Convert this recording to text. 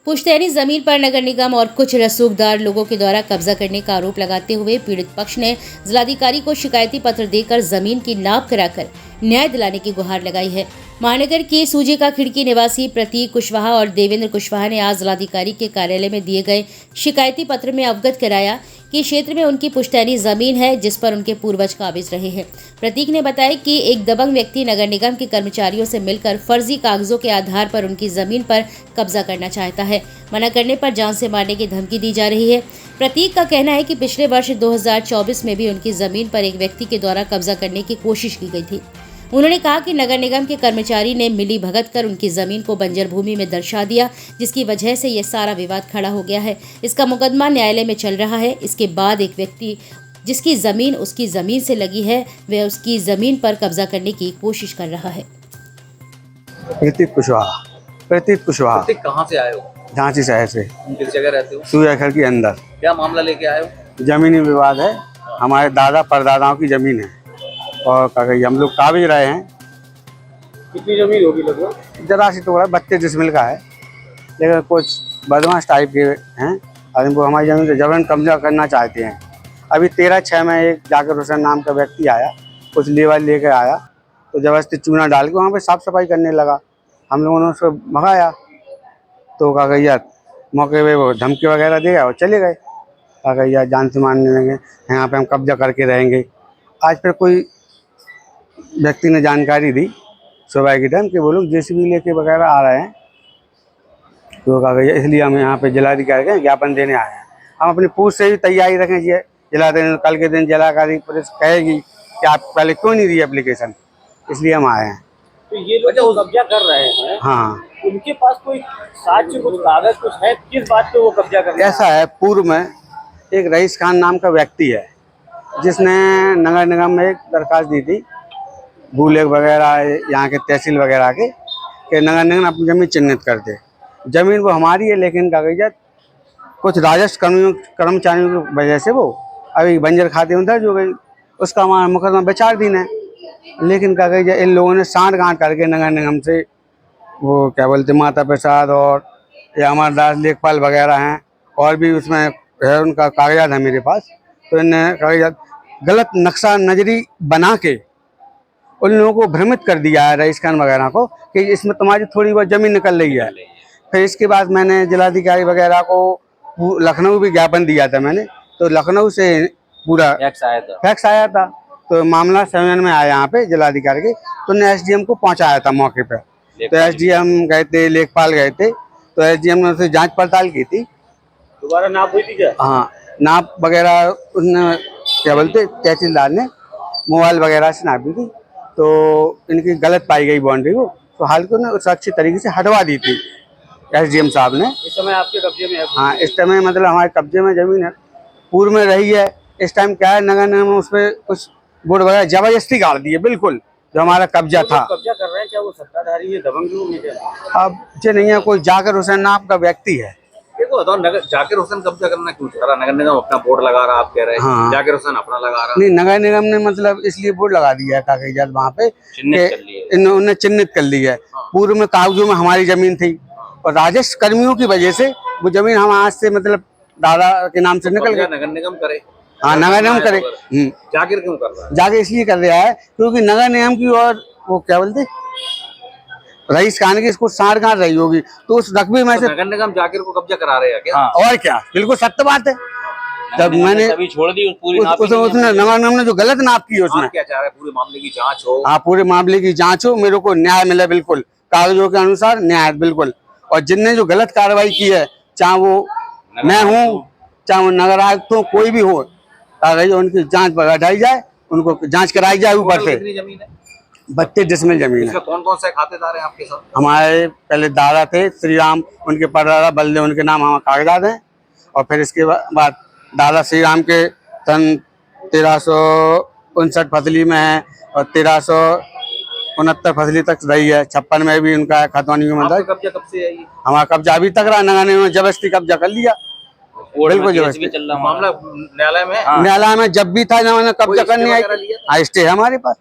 पुश्तैनी जमीन पर नगर निगम और कुछ रसूखदार लोगों के द्वारा कब्जा करने का आरोप लगाते हुए पीड़ित पक्ष ने जिलाधिकारी को शिकायती पत्र देकर जमीन की नाप कराकर न्याय दिलाने की गुहार लगाई है। महानगर के सूजे का खिड़की निवासी प्रतीक कुशवाहा और देवेंद्र कुशवाहा ने आज जिलाधिकारी के कार्यालय में दिए गए शिकायती पत्र में अवगत कराया कि क्षेत्र में उनकी पुश्तैनी जमीन है जिस पर उनके पूर्वज काबिज रहे हैं। प्रतीक ने बताया कि एक दबंग व्यक्ति नगर निगम के कर्मचारियों से मिलकर फर्जी कागजों के आधार पर उनकी जमीन पर कब्जा करना चाहता है। मना करने पर जान से मारने की धमकी दी जा रही है। प्रतीक का कहना है कि पिछले वर्ष 2024 में भी उनकी जमीन पर एक व्यक्ति के द्वारा कब्जा करने की कोशिश की गई थी। उन्होंने कहा कि नगर निगम के कर्मचारी ने मिली भगत कर उनकी जमीन को बंजर भूमि में दर्शा दिया, जिसकी वजह से ये सारा विवाद खड़ा हो गया है। इसका मुकदमा न्यायालय में चल रहा है। इसके बाद एक व्यक्ति जिसकी जमीन उसकी जमीन से लगी है वह उसकी जमीन पर कब्जा करने की कोशिश कर रहा है। प्रतीक कुशवाहा। प्रतीक कहाँ से आए हो? झांसी शहर से। किस जगह रहते हो? सूर्याखर के अंदर। क्या मामला लेके आए हो? जमीनी विवाद है, हमारे दादा परदादाओं की जमीन है और हम लोग काबिज रहे हैं। कितनी जमीन होगी लगभग? जरा सी टुकड़ा 32 डिसमिल का है, लेकिन कुछ बदमाश टाइप के हैं और इनको हमारी जमीन से जबरन कब्जा करना चाहते हैं। अभी 13/6 में एक जाकिर हुसैन नाम का व्यक्ति आया, कुछ लेबर लेके आया तो जबरदस्ती चूना डाल के वहाँ पे साफ सफाई करने लगा। हम लोगों ने उसको भगाया तो कहा गया मौके पे वो धमकी वगैरह देगा और चले गए। कहा गया जान से मारने लगे, यहाँ पे हम कब्जा करके रहेंगे। आज फिर कोई व्यक्ति ने जानकारी दी सुबह के टाइम कि वो लोग जेसीबी लेके वगैरह आ रहे हैं, तो कहा गया इसलिए हम यहाँ पे जिलाधिकारी के ज्ञापन देने आए हैं। हम अपनी पूछ से भी तैयारी रखें जी, कल के दिन जिलाधिकारी पुलिस कहेगी कि आप पहले क्यों नहीं दी एप्लीकेशन, इसलिए हम आए हैं। तो ये लोग जो कब्जा कर रहे हैं, हाँ, उनके पास कोई साक्ष्य, कुछ कागज, कुछ है? किस बात पे वो कब्जा कर रहे हैं? ऐसा है, पूर्व में एक रईस खान नाम का व्यक्ति है जिसने नगर निगम में एक दरखास्त दी थी भूलेख वगैरह यहाँ के तहसील वगैरह के कि नगर निगम अपनी जमीन चिन्हित कर दे। जमीन वो हमारी है, लेकिन कागजात कुछ राजस्व कर्मचारियों की वजह से वो अभी बंजर खाते में दर्ज हो गई। उसका हमारा मुकदमा विचार दिन है, लेकिन कागजात इन लोगों ने सांठ गांठ करके नगर निगम से वो क्या बोलते माता प्रसाद और या अमरदास लेखपाल वगैरह हैं और भी उसमें है, उनका कागजात है मेरे पास। तो इन्हें कागजात गलत नक्शा नजरी बना के उन लोगों को भ्रमित कर दिया है, रईस खान वगैरह को, कि इसमें तुम्हारी थोड़ी बहुत जमीन निकल रही है। फिर इसके बाद मैंने जिलाधिकारी वगैरह को लखनऊ भी ज्ञापन दिया था मैंने, तो लखनऊ से पूरा फैक्स आया था। तो मामला संज्ञान में आया यहाँ पे जिलाधिकारी के, तो उन्हें एसडीएम को पहुँचाया था मौके पर। तो एसडीएम गए थे, लेखपाल गए थे, तो एसडीएम ने उसे जाँच पड़ताल की थी। दोबारा नाप हुई थी क्या? हाँ, नाप वगैरह उसने क्या बोलते तहसीलदार ने मोबाइल वगैरह से नापी थी, तो इनकी गलत पाई गई बाउंड्री को, तो हाल को ने उसे अच्छी तरीके से हटवा दी थी एसडीएम साहब ने। इस समय आपके कब्जे में है? हाँ, इस समय मतलब हमारे कब्जे में जमीन है, पूर्व में रही है। इस टाइम क्या है, नगर निगम उस पर कुछ बोर्ड वगैरह जबरदस्ती गाड़ दी है, बिल्कुल जो हमारा कब्जा था। कब्जा कर रहे हैं, क्या वो सत्ताधारी है, दबंग लोग हैं क्या? अब जो नहीं है, कोई जाकिर हुसैन नाम का व्यक्ति है। देखो बताओ, नगर जाकिर हुसैन कब्जा करना क्यों चाह रहा? नगर निगम अपना बोर्ड लगा रहा, आप कह रहे हैं। हाँ, जाकिर हुसैन अपना लगा रहा। नहीं, नगर निगम ने मतलब इसलिए बोर्ड लगा दिया है कागजात वहाँ पे, इन्होंने चिन्हित कर ली है। पूर्व में कागजों में हमारी जमीन थी और राजस्व कर्मियों की वजह से वो जमीन हम आज से मतलब दादा के नाम से निकल गए। नगर निगम करे? हाँ, नगर निगम करे। जाकिर क्यों कर रहा है? जाकिर इसलिए कर रहा है क्योंकि नगर निगम की और वो क्या बोलते रईस खान की इसको साठ गांठ रही होगी, तो उस रकबे में से नगर निगम जाकिर को कब्जा करा रहे हैं क्या? और क्या, बिल्कुल सत्य बात है। जब मैंने तभी छोड़ दी पूरी उसने नगर निगम ने जो गलत नाप की उसमें। क्या चाह रहे हैं? पूरे मामले की जांच हो? हाँ, पूरे मामले की जांच हो, मेरे को न्याय मिले, बिल्कुल कागजों के अनुसार न्याय, बिल्कुल। और जिनने जो गलत कार्रवाई की है, चाहे वो मैं हूँ, चाहे वो नगर आयुक्त हो, कोई भी हो, उनकी जांच बढ़ाई जाए, उनको जांच कराई जाए ऊपर से। 32 डिसमिल जमीन है। कौन कौन से खातेदार हैं आपके साथ? हमारे पहले दादा थे श्री राम, उनके परदादा बलदेव, उनके नाम हमारे कागजात हैं। और फिर इसके बाद दादा श्री राम के सन 1359 फसली में है और 1369 फसली तक रही है। 56 में भी उनका खतौनी में मतलब। कब्जा कब से है ये? हमारा कब्जा अभी तक रहा, नगर निगम ने जबरदस्ती कब्जा कर लिया, बिल्कुल जबरदस्ती। मामला न्यायालय में? न्यायालय में जब भी था, कब्जा करने आई, स्टे है हमारे पास।